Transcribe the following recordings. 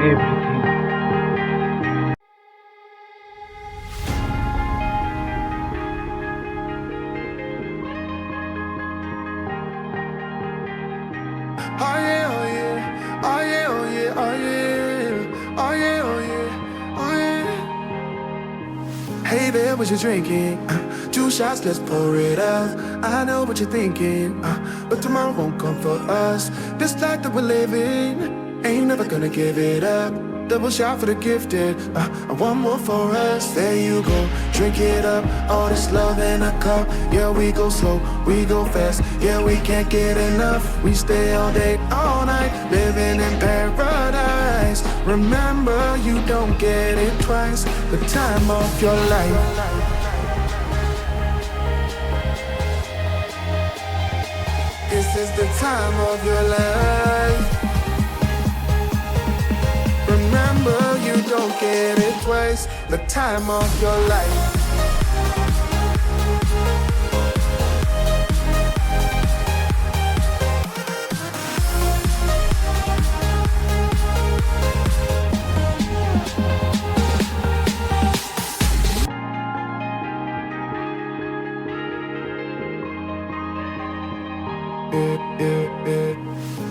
everything. Oh yeah, oh yeah, oh yeah, oh yeah, oh yeah, oh yeah, oh yeah, oh yeah. Hey there, what you drinking? 2 shots, let's pour it out. I know what you're thinking, but tomorrow won't come for us. This life that we're living, ain't never gonna give it up. Double shot for the gifted, and one more for us. There you go, drink it up. All this love in a cup. Yeah, we go slow, we go fast. Yeah, we can't get enough. We stay all day, all night, living in paradise. Remember, you don't get it twice. The time of your life. This is the time of your life. Remember, you don't get it twice. The time of your life.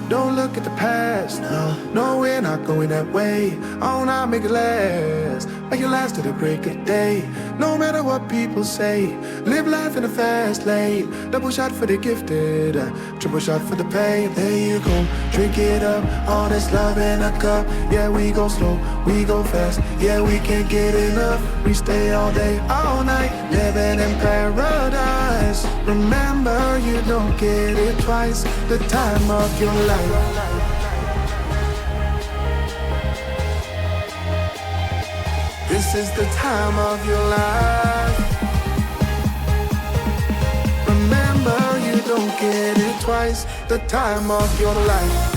Don't look at the past, no, we're not going that way. Oh, now make it last, make it last to the break of day. No matter what people say, live life in a fast lane. Double shot for the gifted, triple shot for the pain. There you go, drink it up, all this love in a cup. Yeah, we go slow, we go fast. Yeah, we can't get enough. We stay all day, all night, living in paradise. Remember, you don't get it twice. The time of your life. This is the time of your life. Remember, you don't get it twice. The time of your life.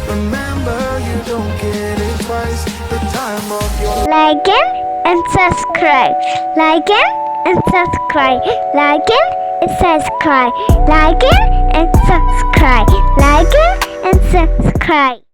Remember, you don't get it twice. The time of your life. Like it and subscribe. Like it and subscribe. Like it and subscribe. Like it and subscribe. Like it and subscribe.